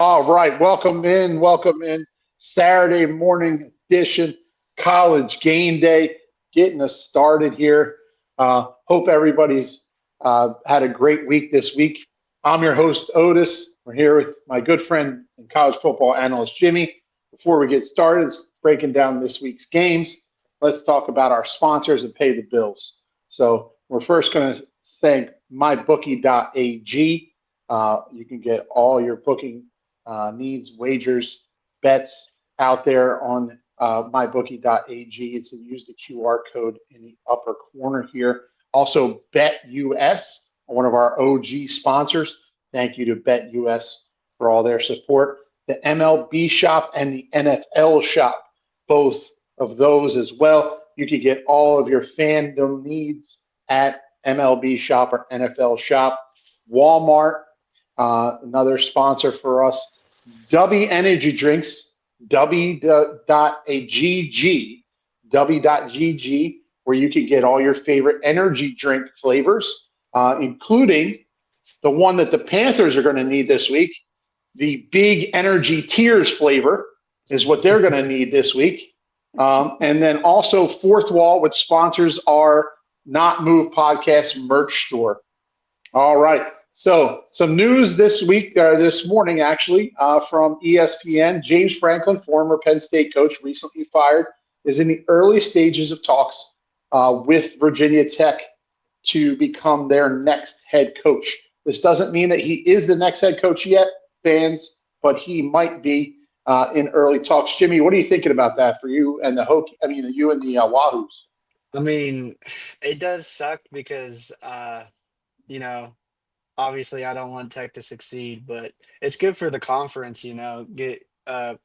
All right, welcome in. Saturday morning edition, college game day, getting us started here. Hope everybody's had a great week this week. I'm your host, Otis. We're here with my good friend and college football analyst, Jimmy. Before we get started, breaking down this week's games, let's talk about our sponsors and pay the bills. So we're first going to thank mybookie.ag. You can get all your booking needs, wagers, bets out there on mybookie.ag. It's a use the QR code in the upper corner here. Also, BetUS, one of our OG sponsors. Thank you to BetUS for all their support. The MLB shop and the NFL shop, both of those as well. You can get all of your fandom needs at MLB shop or NFL shop. Walmart, another sponsor for us. W Energy Drinks, W.GG, where you can get all your favorite energy drink flavors, including the one that the Panthers are going to need this week. The Big Energy Tears flavor is what they're going to need this week. And then also Fourth Wall, which sponsors our Not Move podcast merch store. All right. So some news this morning, actually, from ESPN. James Franklin, former Penn State coach, recently fired, is in the early stages of talks with Virginia Tech to become their next head coach. This doesn't mean that he is the next head coach yet, fans, but he might be in early talks. Jimmy, what are you thinking about that for you and you and the Wahoos? I mean, it does suck because, you know, obviously I don't want Tech to succeed, but it's good for the conference, get a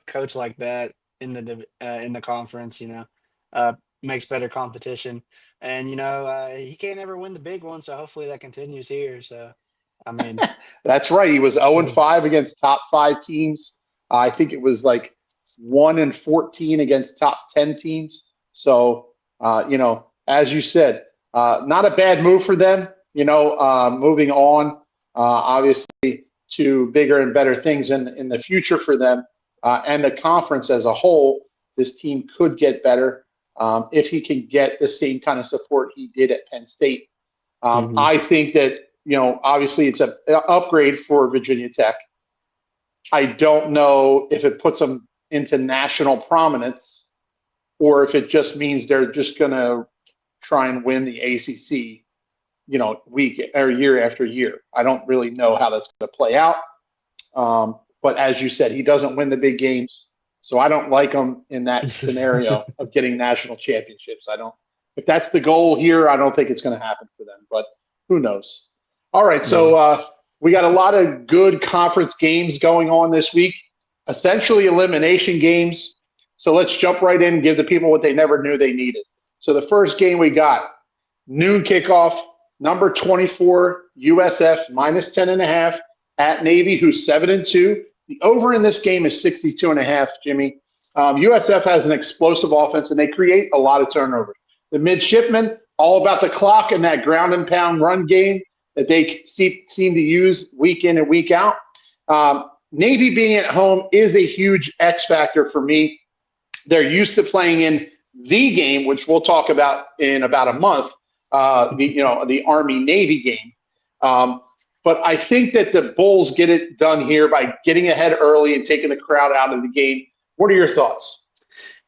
coach like that in the conference, uh, makes better competition. And, he can't ever win the big one, so hopefully that continues here. So, I mean, That's right. He was mm, 0-5 against top five teams. I think it was like 1-14 against top 10 teams. So, as you said, not a bad move for them. Moving on, obviously, to bigger and better things in the future for them and the conference as a whole. This team could get better if he can get the same kind of support he did at Penn State. mhm. I think that obviously it's an upgrade for Virginia Tech. I don't know if it puts them into national prominence or if it just means they're just going to try and win the ACC, week or year after year. I don't really know how that's going to play out. But as you said, he doesn't win the big games, so I don't like him in that scenario of getting national championships. I don't. If that's the goal here, I don't think it's going to happen for them. But who knows? All right, Yeah. so we got a lot of good conference games going on this week, essentially elimination games. So let's jump right in and give the people what they never knew they needed. So the first game we got, noon kickoff, number 24, USF, minus 10.5 at Navy, who's 7-2. The over in this game is 62.5, Jimmy. USF has an explosive offense, and they create a lot of turnovers. The midshipmen, all about the clock and that ground and pound run game that they seem to use week in and week out. Navy being at home is a huge X factor for me. They're used to playing in the game, which we'll talk about in about a month, the Army-Navy game. But I think that the Bulls get it done here by getting ahead early and taking the crowd out of the game. What are your thoughts?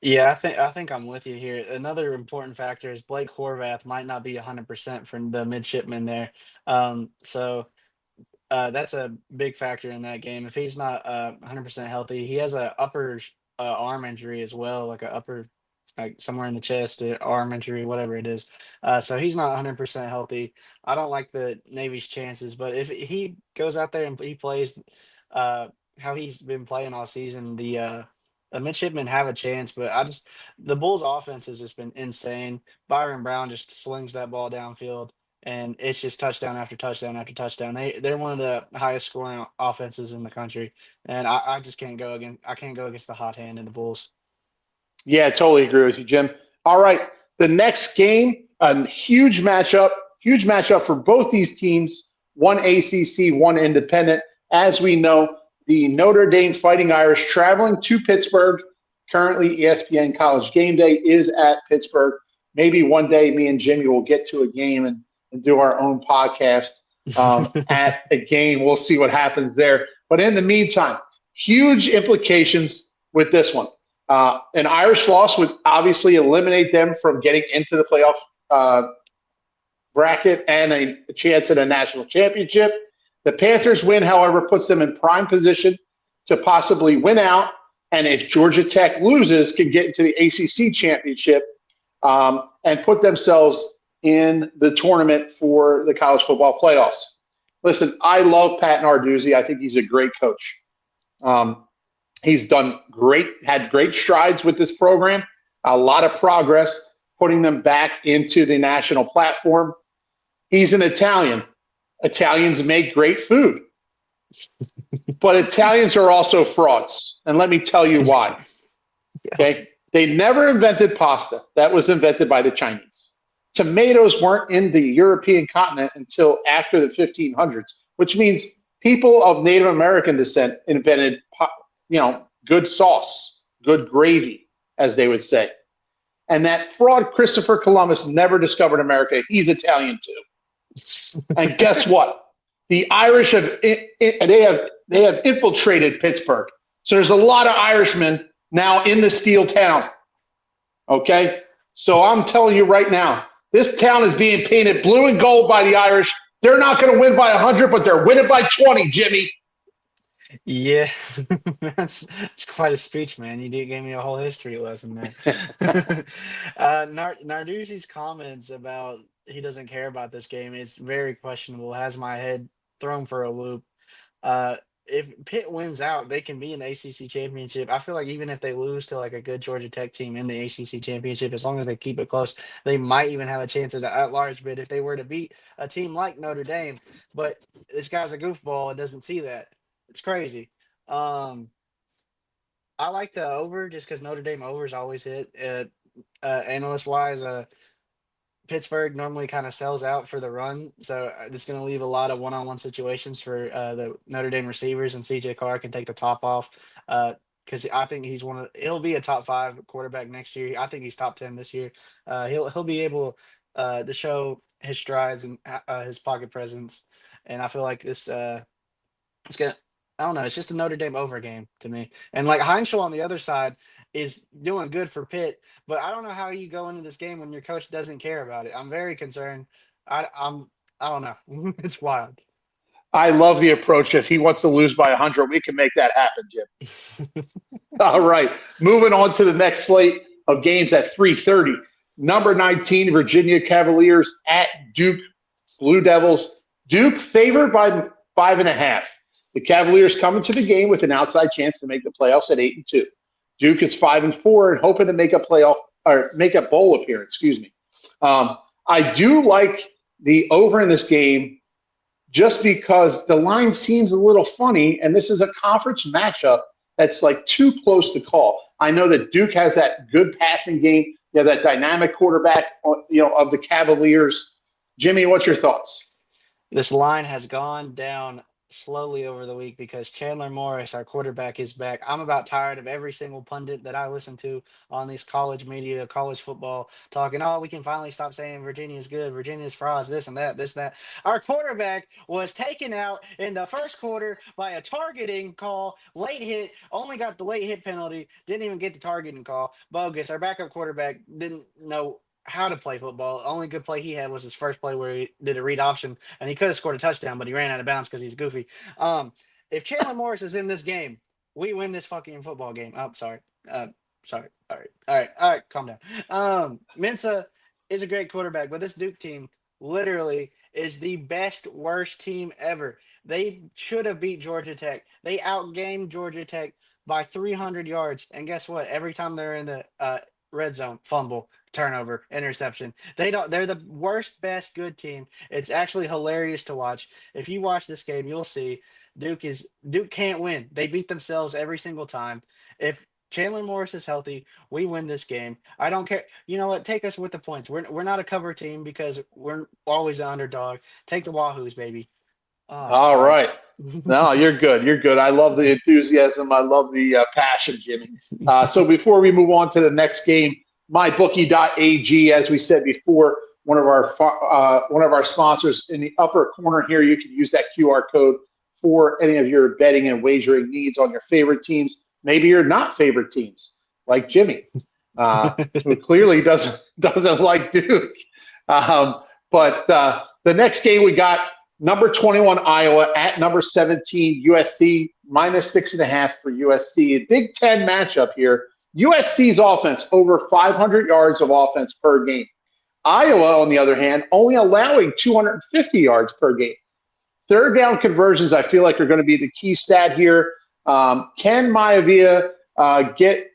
Yeah, I think I'm with you here. Another important factor is Blake Horvath might not be 100% from the midshipman there. So that's a big factor in that game. If he's not 100% healthy, he has a upper arm injury as well, like a upper, like somewhere in the chest, arm injury, whatever it is. So he's not 100% healthy. I don't like the Navy's chances, but if he goes out there and he plays uh, how he's been playing all season, the midshipmen have a chance. But the Bulls' offense has just been insane. Byron Brown just slings that ball downfield and it's just touchdown after touchdown after touchdown. They're one of the highest scoring offenses in the country, and I just can't go against the hot hand in the Bulls. Yeah, I totally agree with you, Jim. All right, the next game, a huge matchup for both these teams. One ACC, one independent. As we know, the Notre Dame Fighting Irish traveling to Pittsburgh. Currently, ESPN College Game Day is at Pittsburgh. Maybe one day me and Jimmy will get to a game and do our own podcast at a game. We'll see what happens there. But in the meantime, huge implications with this one. An Irish loss would obviously eliminate them from getting into the playoff bracket and a chance at a national championship. The Panthers win, however, puts them in prime position to possibly win out. And if Georgia Tech loses, can get into the ACC championship and put themselves in the tournament for the college football playoffs. Listen, I love Pat Narduzzi. I think he's a great coach. He's done great, had great strides with this program, a lot of progress, putting them back into the national platform. He's an Italian. Italians make great food, but Italians are also frauds. And let me tell you why. Okay. They never invented pasta. That was invented by the Chinese. Tomatoes weren't in the European continent until after the 1500s, which means people of Native American descent invented, good sauce, good gravy, as they would say. And that fraud Christopher Columbus never discovered America. He's Italian too. And guess what? The Irish have infiltrated Pittsburgh. So there's a lot of Irishmen now in the steel town. Okay? So I'm telling you right now, this town is being painted blue and gold by the Irish. They're not going to win by 100, but they're winning by 20, Jimmy. Yeah, that's quite a speech, man. You gave me a whole history lesson there. Narduzzi's comments about he doesn't care about this game is very questionable. Has my head thrown for a loop. If Pitt wins out, they can be in the ACC championship. I feel like even if they lose to like a good Georgia Tech team in the ACC championship, as long as they keep it close, they might even have a chance at an at-large bid if they were to beat a team like Notre Dame. But this guy's a goofball and doesn't see that. It's crazy. I like the over just because Notre Dame overs always hit. Analyst wise, Pittsburgh normally kind of sells out for the run, so it's going to leave a lot of one-on-one situations for the Notre Dame receivers, and CJ Carr can take the top off because I think he'll be a top 5 quarterback next year. I think he's top 10 this year. He'll be able to show his strides and his pocket presence, and I feel like this it's gonna. I don't know. It's just a Notre Dame over game to me. And like Heinschel on the other side is doing good for Pitt, but I don't know how you go into this game when your coach doesn't care about it. I'm very concerned. I don't know. It's wild. I love the approach. If he wants to lose by 100, we can make that happen, Jim. All right. Moving on to the next slate of games at 3:30. Number 19, Virginia Cavaliers at Duke Blue Devils. Duke favored by 5.5. The Cavaliers come into the game with an outside chance to make the playoffs at 8-2. Duke is 5-4 and hoping to make a playoff or make a bowl appearance. Excuse me. I do like the over in this game just because the line seems a little funny, and this is a conference matchup that's like too close to call. I know that Duke has that good passing game. That dynamic quarterback, of the Cavaliers. Jimmy, what's your thoughts? This line has gone down slowly over the week because Chandler Morris, our quarterback, is back. I'm about tired of every single pundit that I listen to on these college media, college football, talking, oh, we can finally stop saying Virginia's good, Virginia's frauds, this and that, this and that. Our quarterback was taken out in the first quarter by a targeting call, late hit, only got the late hit penalty, didn't even get the targeting call. Bogus. Our backup quarterback didn't know how to play football. The only good play he had was his first play where he did a read option, and he could have scored a touchdown, but he ran out of bounds because he's goofy. If Chandler Morris is in this game, we win this fucking football game. Oh, sorry. Sorry. All right. Calm down. Mensa is a great quarterback, but this Duke team literally is the best, worst team ever. They should have beat Georgia Tech. They outgamed Georgia Tech by 300 yards, and guess what? Every time they're in the red zone, fumble, turnover, interception. They're the worst, best, good team. It's actually hilarious to watch. If you watch this game, you'll see Duke can't win. They beat themselves every single time. If Chandler Morris is healthy, we win this game. I don't care. You know what? Take us with the points. We're not a cover team because we're always an underdog. Take the Wahoos, baby. Oh, All sorry. right. No, you're good. You're good. I love the enthusiasm. I love the passion, Jimmy. So before we move on to the next game, mybookie.ag, as we said before, one of our sponsors in the upper corner here. You can use that QR code for any of your betting and wagering needs on your favorite teams. Maybe your not favorite teams, like Jimmy, who clearly doesn't like Duke. Um, but the next game we got number 21 Iowa at number 17 USC minus 6.5 for USC. A Big Ten matchup here. USC's offense over 500 yards of offense per game. Iowa, on the other hand, only allowing 250 yards per game. Third down conversions, I feel like, are going to be the key stat here. Can Maivia get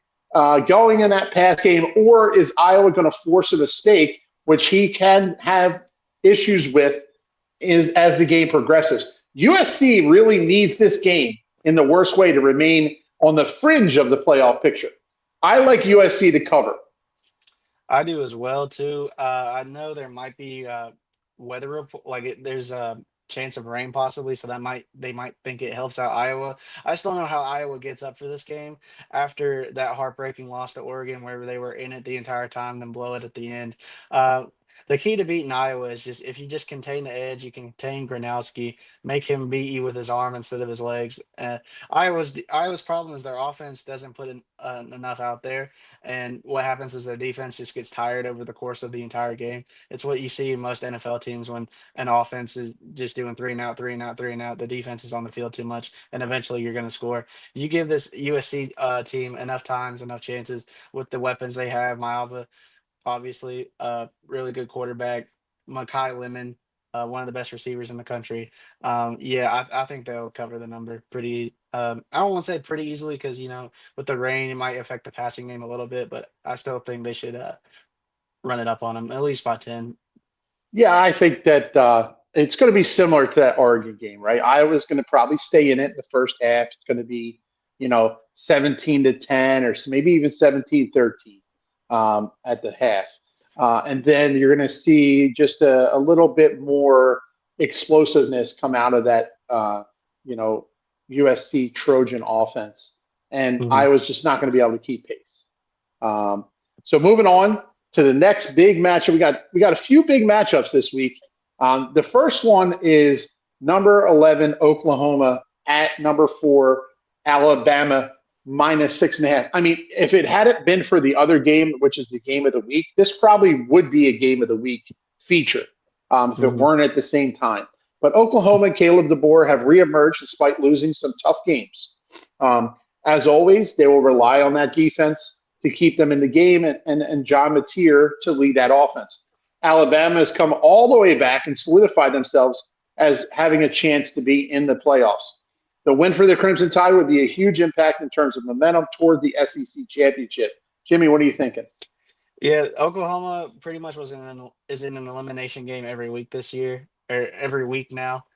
going in that pass game, or is Iowa going to force a mistake, which he can have issues with as the game progresses? USC really needs this game in the worst way to remain on the fringe of the playoff picture. I like USC to cover. I do as well too. I know there might be weather report, there's a chance of rain possibly, so they might think it helps out Iowa. I just don't know how Iowa gets up for this game after that heartbreaking loss to Oregon, where they were in it the entire time, then blow it at the end. Uh, the key to beating Iowa is just if you just contain the edge, you can contain Gronowski, make him beat you with his arm instead of his legs. Iowa's problem is their offense doesn't put enough out there, and what happens is their defense just gets tired over the course of the entire game. It's what you see in most NFL teams when an offense is just doing three and out, three and out, three and out. The defense is on the field too much, and eventually you're going to score. You give this USC team enough times, enough chances with the weapons they have. Malva, obviously, really good quarterback. Makai Lemon, one of the best receivers in the country. Yeah, I think they'll cover the number pretty. I don't want to say pretty easily because with the rain it might affect the passing game a little bit, but I still think they should run it up on them at least by 10. Yeah, I think that it's going to be similar to that Oregon game, right? Iowa's going to probably stay in it in the first half. It's going to be, 17-10 or maybe even 17-13 at the half. And then you're going to see just a little bit more explosiveness come out of that, you know, USC Trojan offense. And Mhm. Iowa's just not going to be able to keep pace. Um, so moving on to the next big matchup, we got a few big matchups this week. The first one is number 11 Oklahoma at number 4 Alabama minus 6.5. I mean, if it hadn't been for the other game, which is the game of the week, this probably would be a game of the week feature if it Mhm. weren't at the same time. But Oklahoma and Caleb DeBoer have reemerged despite losing some tough games. As always, they will rely on that defense to keep them in the game and John Mateer to lead that offense. Alabama has come all the way back and solidified themselves as having a chance to be in the playoffs. The win for the Crimson Tide would be a huge impact in terms of momentum toward the SEC championship. Jimmy, what are you thinking? Yeah, Oklahoma pretty much is in an elimination game every week this year, or every week now.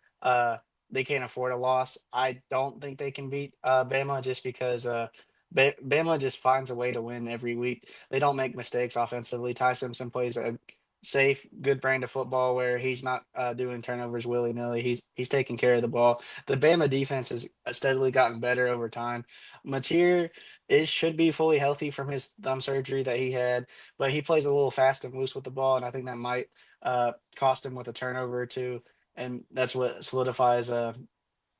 They can't afford a loss. I don't think they can beat Bama just because Bama just finds a way to win every week. They don't make mistakes offensively. Ty Simpson plays a safe, good brand of football where he's not doing turnovers willy nilly. He's taking care of the ball. The Bama defense has steadily gotten better over time. Mateer is should be fully healthy from his thumb surgery that he had, but he plays a little fast and loose with the ball, and I think that might cost him with a turnover or two, and that's what solidifies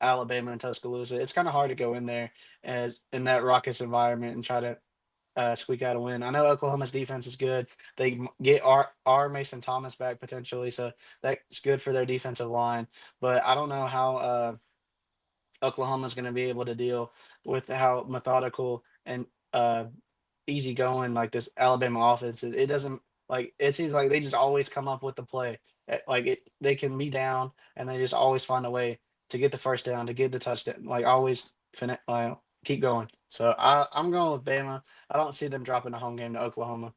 Alabama and Tuscaloosa. It's kind of hard to go in there as in that raucous environment and try to squeak out a win. I know Oklahoma's defense is good. They get our Mason Thomas back potentially, so that's good for their defensive line. But I don't know how Oklahoma's going to be able to deal with how methodical and easygoing like this Alabama offense is. It doesn't it seems like they just always come up with the play. They can be down and they just always find a way to get the first down, to get the touchdown. Like always, keep going. So I'm going with Bama. I don't see them dropping a home game to Oklahoma.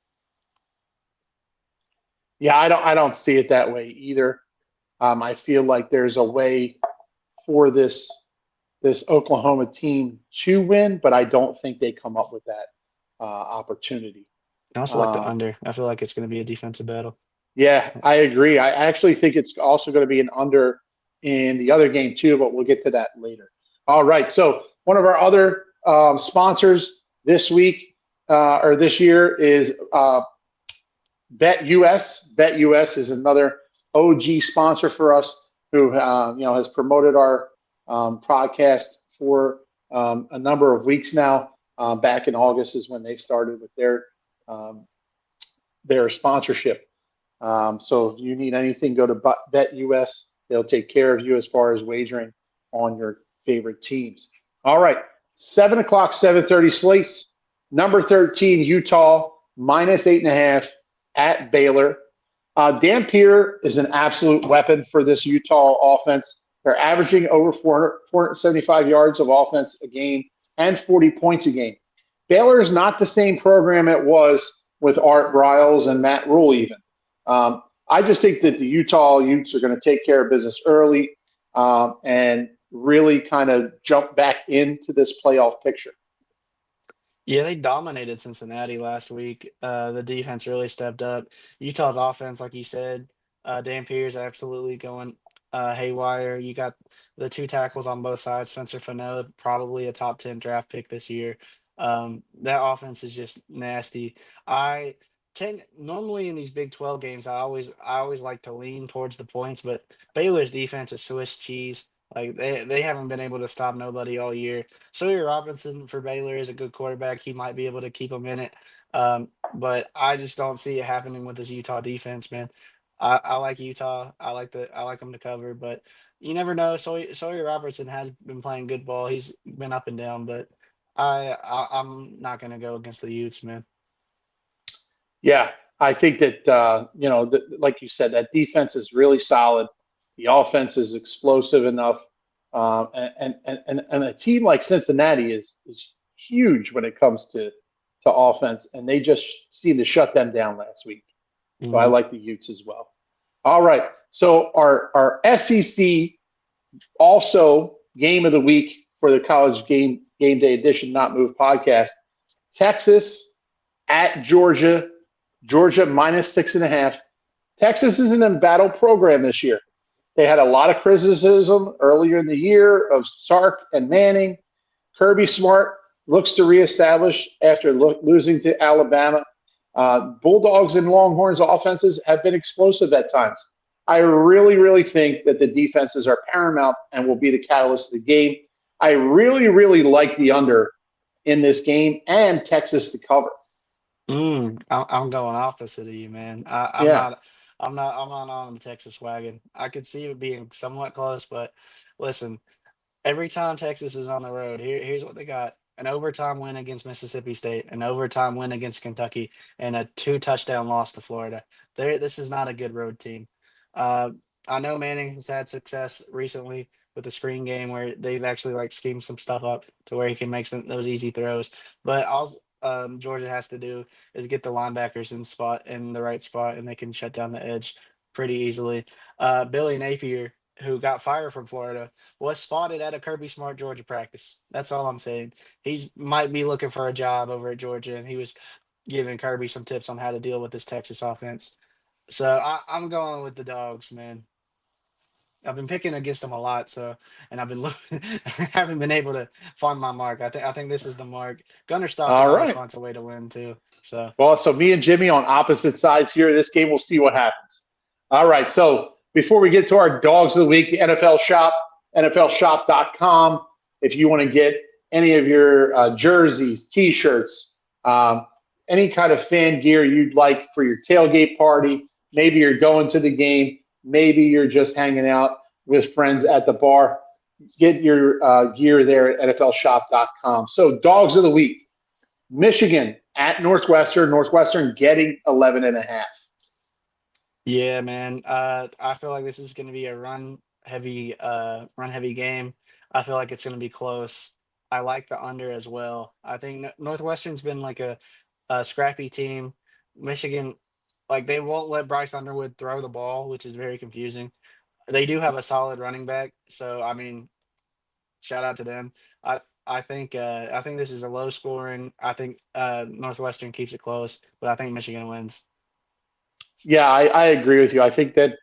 Yeah, I don't see it that way either. I feel like there's a way for this Oklahoma team to win, but I don't think they come up with that opportunity. I also like the Um, under. I feel like it's going to be a defensive battle. yeah, I agree. I actually think it's also going to be an under in the other game too, but we'll get to that later. All right. So one of our other sponsors this week or this year is BetUS. BetUS is another OG sponsor for us who has promoted our podcast for a number of weeks now. Back in August is when they started with their sponsorship. So if you need anything, go to BetUS. They'll take care of you as far as wagering on your favorite teams. All right, 7 o'clock, 7:30 slates. Number 13, Utah, -8.5 at Baylor. Dampier is an absolute weapon for this Utah offense. They're averaging over 475 yards of offense a game and 40 points a game. Baylor is not the same program it was with Art Briles and Matt Rule even. I just think that the Utah Utes are going to take care of business early and really kind of jump back into this playoff picture. Yeah, they dominated Cincinnati last week. The defense really stepped up. Utah's offense, like you said, Dampier's absolutely going haywire. You got the two tackles on both sides. Spencer Fano, probably a top 10 draft pick this year. That offense is just nasty. I normally in these Big 12 games, I always like to lean towards the points, but Baylor's defense is Swiss cheese. Like they haven't been able to stop nobody all year. Sawyer Robinson for Baylor is a good quarterback. He might be able to keep them in it. But I just don't see it happening with this Utah defense, man. I like Utah. I like them to cover, but you never know. Sawyer Robertson has been playing good ball. He's been up and down, but I'm not gonna go against the Utes, man. Yeah, I think that like you said, that defense is really solid. The offense is explosive enough, and a team like Cincinnati is huge when it comes to offense, and they just seemed to shut them down last week. So I Mhm. like the Utes as well. All right, so our SEC also game of the week for the College Game Day Edition Not Move podcast: Texas at Georgia. Georgia -6.5. Texas is an embattled program this year. They had a lot of criticism earlier in the year of Sark and Manning. Kirby Smart looks to reestablish after losing to Alabama. Bulldogs and Longhorns offenses have been explosive at times. I really, really think that the defenses are paramount and will be the catalyst of the game. I really, really like the under in this game and Texas to cover. I'm going opposite of you, man. Yeah. I'm not on the Texas wagon. I could see it being somewhat close, but listen, every time Texas is on the road, here's what they got: an overtime win against Mississippi State, an overtime win against Kentucky, and a two-touchdown loss to Florida. This is not a good road team. Uh, I know Manning has had success recently with the screen game where they've actually like schemed some stuff up to where he can make those easy throws. But all Georgia has to do is get the linebackers in the right spot, and they can shut down the edge pretty easily. Billy Napier, who got fired from Florida, was spotted at a Kirby Smart Georgia practice. That's all I'm saying. He's might be looking for a job over at Georgia, and he was giving Kirby some tips on how to deal with this Texas offense. So I'm going with the dogs, man. I've been picking against them a lot, so and I've been looking, haven't been able to find my mark. I think this is the mark. Gunner Stockton All always right. finds a way to win too. So Well, so me and Jimmy on opposite sides here. This game, we'll see what happens. All right. So before we get to our dogs of the week, the NFL Shop, NFLShop.com. If you want to get any of your jerseys, T-shirts, any kind of fan gear you'd like for your tailgate party, maybe you're going to the game, maybe you're just hanging out with friends at the bar, get your gear there at NFLShop.com. So dogs of the week. Michigan at Northwestern. Northwestern getting 11.5. yeah, man. I feel like this is going to be a run heavy game. I feel like it's going to be close. I like the under as well. I think Northwestern's been like a scrappy team. Michigan, like they won't let Bryce Underwood throw the ball, which is very confusing. They do have a solid running back, so I mean, shout out to them. I I think this is a low scoring. I think Northwestern keeps it close, but I think Michigan wins. Yeah, I agree with you. I think that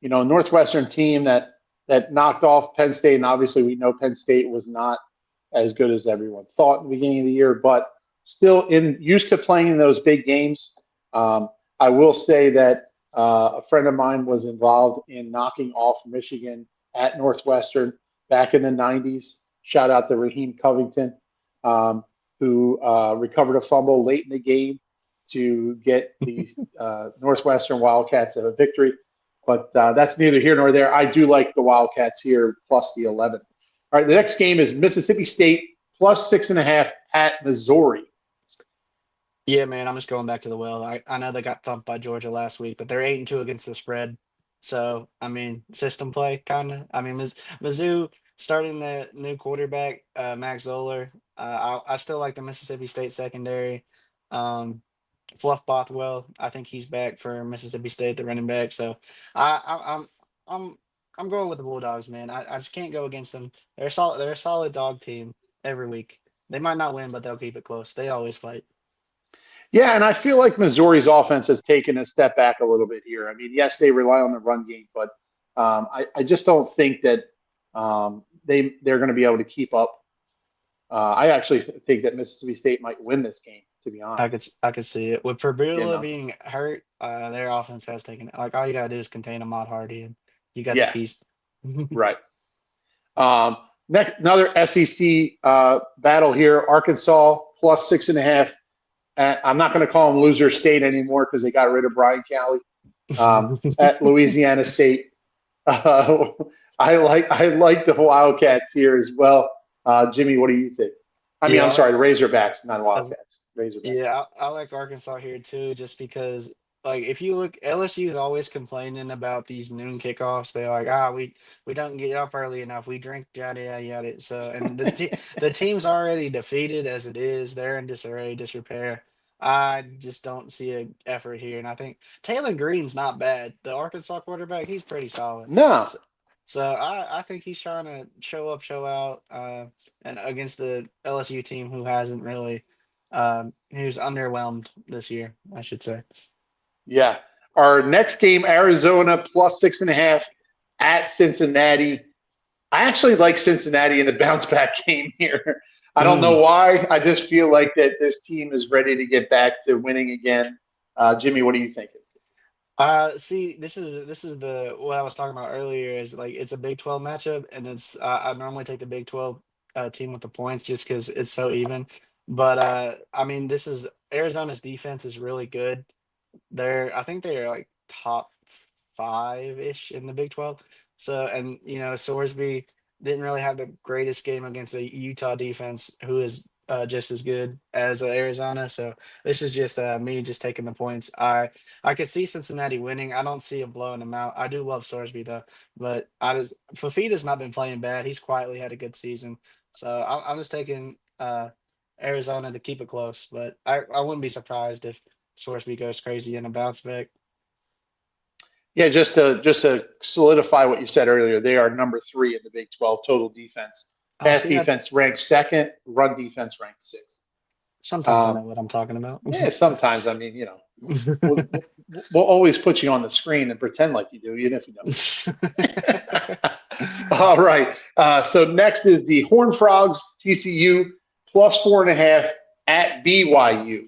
Northwestern team that that knocked off Penn State, and obviously we know Penn State was not as good as everyone thought in the beginning of the year, but still used to playing in those big games. I will say that a friend of mine was involved in knocking off Michigan at Northwestern back in the 90s. Shout out to Raheem Covington, who recovered a fumble late in the game to get the Northwestern Wildcats a victory. But that's neither here nor there. I do like the Wildcats here plus the 11. All right, the next game is Mississippi State plus 6.5 at Missouri. Yeah, man, I'm just going back to the well. I know they got thumped by Georgia last week, but they're 8-2 against the spread. So, I mean, system play kind of. I mean, Mizzou starting the new quarterback, Max Zoller. I still like the Mississippi State secondary. Um, Fluff Bothwell, I think he's back for Mississippi State, the running back. So, I'm I'm going with the Bulldogs, man. I just can't go against them. They're solid. They're a solid dog team every week. They might not win, but they'll keep it close. They always fight. Yeah, and I feel like Missouri's offense has taken a step back a little bit here. I mean, yes, they rely on the run game, but I just don't think that they're going to be able to keep up. I actually think that Mississippi State might win this game, to be honest. I could see it with You Perdue know, being hurt. Their offense has taken it. Like all you gotta do is contain Ahmad Hardy, and you got the yeah, keys. right. Next, another SEC battle here: Arkansas plus 6.5. I'm not going to call them loser state anymore because they got rid of Brian Calley at Louisiana State. I like the Wildcats here as well. Jimmy, what do you think? I mean, Yeah, I'm sorry, the Razorbacks, not Wildcats. Razorbacks. yeah, I like Arkansas here too, just because like if you look, LSU is always complaining about these noon kickoffs. They're like, we don't get up early enough. We drink yada yada yada. So and the team's already defeated as it is. They're in disarray, disrepair. I just don't see an effort here, and I think Taylor Green's not bad. The Arkansas quarterback, he's pretty solid. No, So I think he's trying to show up, show out, and against the LSU team who hasn't really, who's underwhelmed this year, I should say. yeah. Our next game, Arizona plus 6.5 at Cincinnati. I actually like Cincinnati in the bounce back game here. I don't know Mm. why. I just feel like that this team is ready to get back to winning again. Jimmy, what are you thinking? See, this is the what I was talking about earlier is like it's a Big 12 matchup, and it's I normally take the Big 12 team with the points just because it's so even. But I mean, this is Arizona's defense is really good. I think they're like top five ish in the Big 12. So, and Sorsby didn't really have the greatest game against a Utah defense who is just as good as Arizona. So this is just me just taking the points. I could see Cincinnati winning. I don't see them blowing them out. I do love Sorsby though, but Fafita's not been playing bad. He's quietly had a good season. So I'm just taking Arizona to keep it close, but I wouldn't be surprised if Sorsby goes crazy in a bounce back. Yeah, just to solidify what you said earlier, they are number 3 in the Big 12 total defense. Oh, Pass see that? defense ranked second, run defense ranked sixth. Sometimes I Um, know what I'm talking about. yeah, sometimes I mean, we'll always put you on the screen and pretend like you do, even if you don't. All right. So next is the Horned Frogs TCU plus 4.5 at BYU.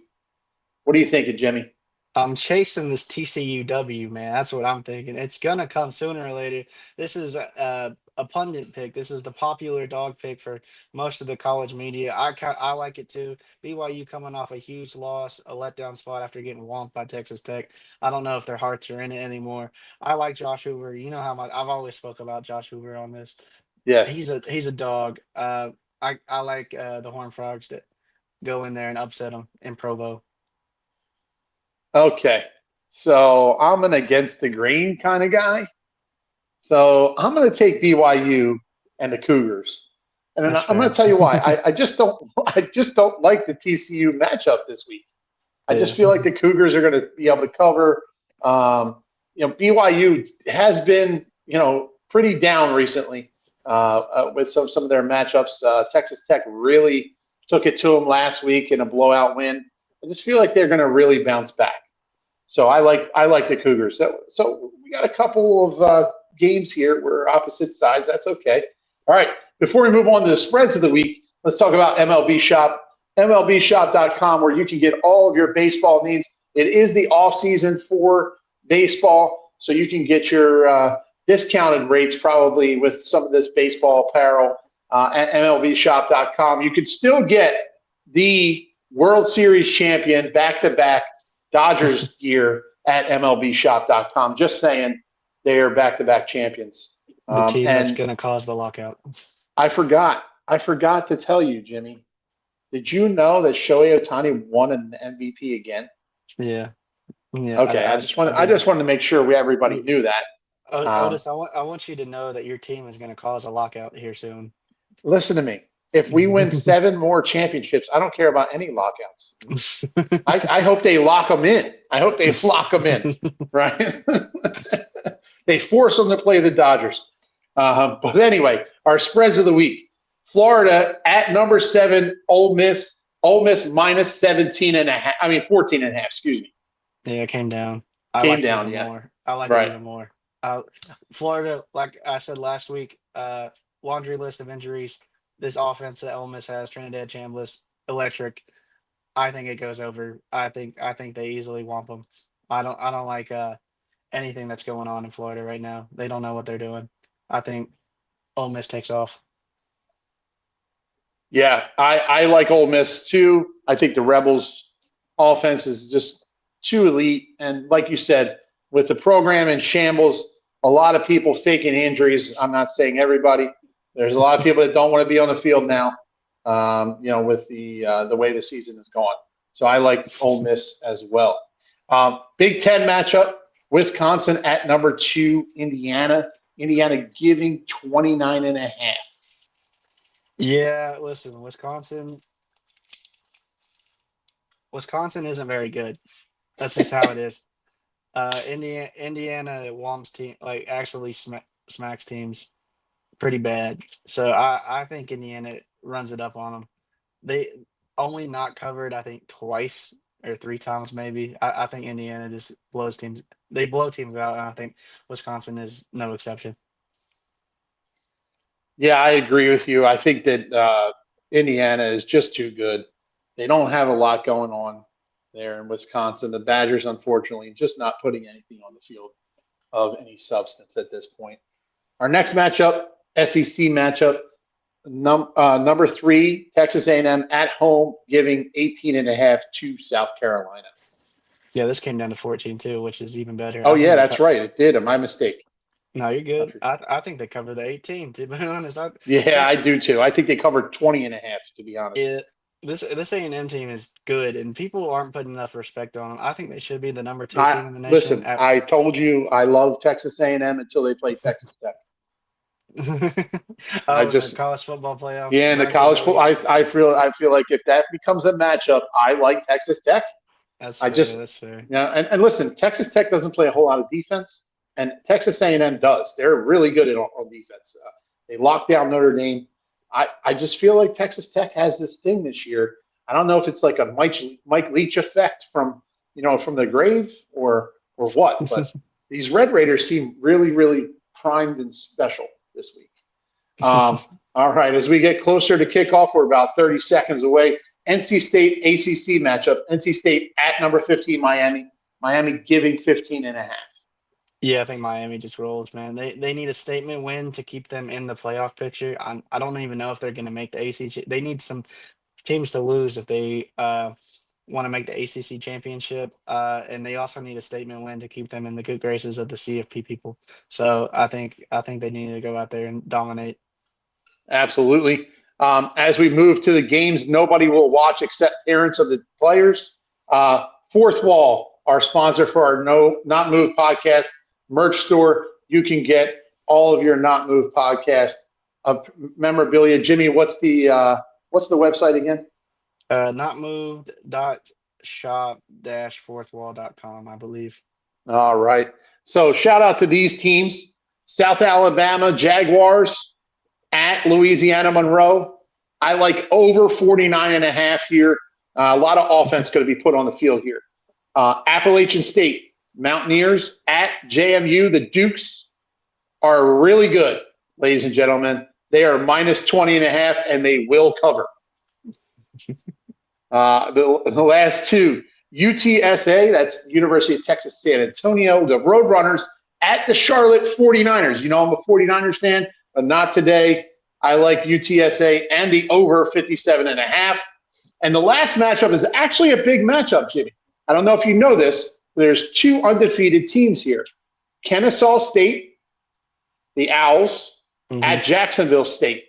What are you thinking, Jimmy? I'm chasing this TCUW, man. That's what I'm thinking. It's gonna come sooner or later. This is a pundit pick. This is the popular dog pick for most of the college media. I like it too. BYU coming off a huge loss, a letdown spot after getting whomped by Texas Tech. I don't know if their hearts are in it anymore. I like Josh Hoover. You know how much I've always spoke about Josh Hoover on this. Yes. He's a dog. I like the Horned Frogs to go in there and upset them in Provo. Okay. So I'm an against the grain kind of guy. So I'm going to take BYU and the Cougars, and then That's I'm going fair. to tell you why. I just don't like the TCU matchup this week. I just Yeah. feel like the Cougars are going to be able to cover. BYU has been pretty down recently with some of their matchups. Texas Tech really took it to them last week in a blowout win. I just feel like they're going to really bounce back. So I like the Cougars. So we got a couple of games here. We're opposite sides. That's okay. All right. Before we move on to the spreads of the week, let's talk about MLB Shop. MLBshop.com, where you can get all of your baseball needs. It is the off season for baseball, so you can get your discounted rates probably with some of this baseball apparel at MLBshop.com. You could still get the World Series champion back-to-back Dodgers gear at MLBshop.com. Just saying, they are back-to-back champions. The team that's going to cause the lockout. I forgot to tell you, Jimmy. Did you know that Shohei Ohtani won an MVP again? Yeah. Okay, I just wanted to make sure everybody knew that. Otis, I want you to know that your team is going to cause a lockout here soon. Listen to me. If we win 7 more championships, I don't care about any lockouts. I hope they lock them in. Right? They force them to play the Dodgers. But anyway, our spreads of the week. Florida at number 7, Ole Miss. Ole Miss minus 14.5, excuse me. Yeah, it came down. I like it even more. Florida, like I said last week, laundry list of injuries. This offense that Ole Miss has, Trinidad Chambliss, electric. I think it goes over. I think they easily whomp them. I don't like anything that's going on in Florida right now. They don't know what they're doing. I think Ole Miss takes off. Yeah, I like Ole Miss too. I think the Rebels' offense is just too elite. And like you said, with the program in shambles, a lot of people faking injuries. I'm not saying everybody. There's a lot of people that don't want to be on the field now, with the way the season is going. So I like Ole Miss as well. Big Ten matchup, Wisconsin at number 2, Indiana. Indiana giving 29.5. Yeah, listen, Wisconsin isn't very good. That's just how it is. Indiana wants team actually smacks teams pretty bad. So I think Indiana runs it up on them. They only not covered, I think, twice or 3 times maybe. I think Indiana just blows teams. They blow teams out, and I think Wisconsin is no exception. Yeah, I agree with you. I think that Indiana is just too good. They don't have a lot going on there in Wisconsin. The Badgers, unfortunately, just not putting anything on the field of any substance at this point. Our next matchup, SEC matchup, number 3, Texas A&M at home, giving 18.5 to South Carolina. Yeah, this came down to 14 too, which is even better. Oh, yeah, that's right. It did. My mistake. No, you're good. I think they covered the 18, to be honest. I do too. I think they covered 20.5, to be honest. Yeah, this A&M team is good, and people aren't putting enough respect on them. I think they should be the number 2 team in the nation. Listen, I told you I love Texas A&M until they play Texas Tech. The college football playoff. Yeah, in the college football, I feel like if that becomes a matchup, I like Texas Tech. That's fair. That's fair. Yeah, and listen, Texas Tech doesn't play a whole lot of defense, and Texas A&M does. They're really good on defense. They lock down Notre Dame. I just feel like Texas Tech has this thing this year. I don't know if it's like a Mike Leach effect from the grave or what, but these Red Raiders seem really, really primed and special this week. All right, as we get closer to kickoff, we're about 30 seconds away. NC State ACC matchup. NC State at number 15, Miami. Miami giving 15.5. Yeah, I think Miami just rolls, man. They need a statement win to keep them in the playoff picture. I don't even know if they're going to make the ACC. They need some teams to lose if they want to make the ACC championship, and they also need a statement win to keep them in the good graces of the CFP people. So I think they need to go out there and dominate. Absolutely. As we move to the games nobody will watch except parents of the players. Fourth Wall, our sponsor for our Not Move podcast merch store. You can get all of your Not Move podcast memorabilia. Jimmy, what's the website again? notmoved.shop-fourthwall.com, I believe. All right. So shout out to these teams: South Alabama Jaguars at Louisiana Monroe. I like over 49.5 here. A lot of offense going to be put on the field here. Appalachian State Mountaineers at JMU. The Dukes are really good, ladies and gentlemen. They are minus 20.5, and they will cover. The last two, UTSA, that's University of Texas San Antonio, the Roadrunners at the Charlotte 49ers. You know I'm a 49ers fan, but not today. I like UTSA and the over 57.5. And the last matchup is actually a big matchup, Jimmy. I don't know if you know this. There's two undefeated teams here. Kennesaw State, the Owls, at Jacksonville State.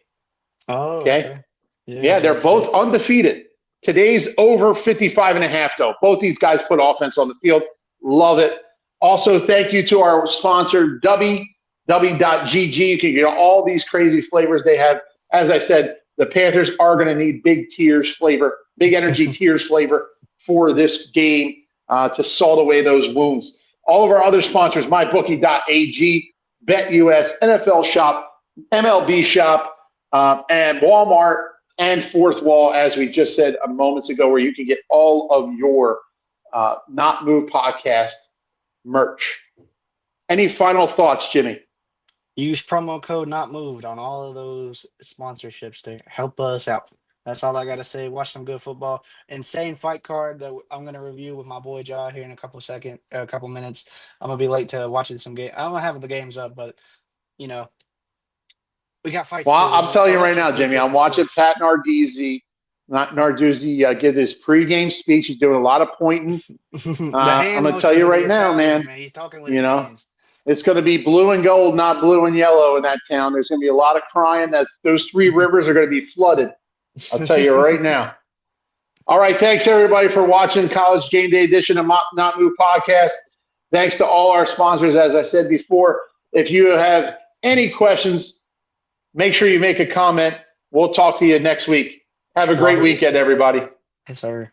Oh, Okay. Yeah, They're both undefeated. Today's over 55.5, though. Both these guys put offense on the field. Love it. Also, thank you to our sponsor, W.GG. You can get all these crazy flavors they have. As I said, the Panthers are going to need big tears flavor, big energy tears flavor for this game to salt away those wounds. All of our other sponsors, MyBookie.ag, BetUS, NFL Shop, MLB Shop, and Walmart and Fourth Wall, as we just said a moments ago, where you can get all of your Not Move podcast merch. Any final thoughts, Jimmy? Use promo code Not Moved on all of those sponsorships to help us out. That's all I got to say. Watch some good football. Insane fight card that I'm going to review with my boy Jaw here in a couple minutes. I'm going to be late to watching some game. I'm going to have the games up, but, you know, we got fights. Well, I'm telling you right now, Jimmy, I'm watching Pat Narduzzi give his pregame speech. He's doing a lot of pointing. I'm going to tell you right now, man. He's talking with his hands. It's going to be blue and gold, not blue and yellow in that town. There's going to be a lot of crying. Those three rivers are going to be flooded. I'll tell you right now. All right. Thanks, everybody, for watching College Game Day edition of Not Move Podcast. Thanks to all our sponsors. As I said before, if you have any questions, make sure you make a comment. We'll talk to you next week. Have a great weekend, everybody. Yes, sir.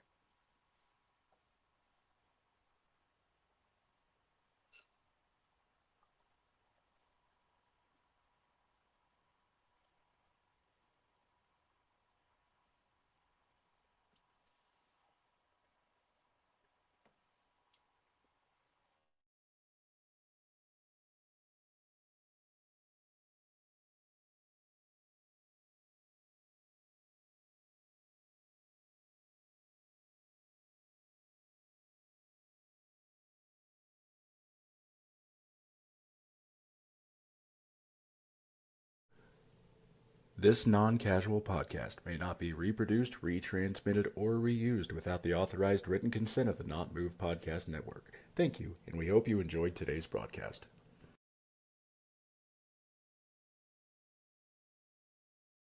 This non-casual podcast may not be reproduced, retransmitted, or reused without the authorized written consent of the Not Move Podcast Network. Thank you, and we hope you enjoyed today's broadcast.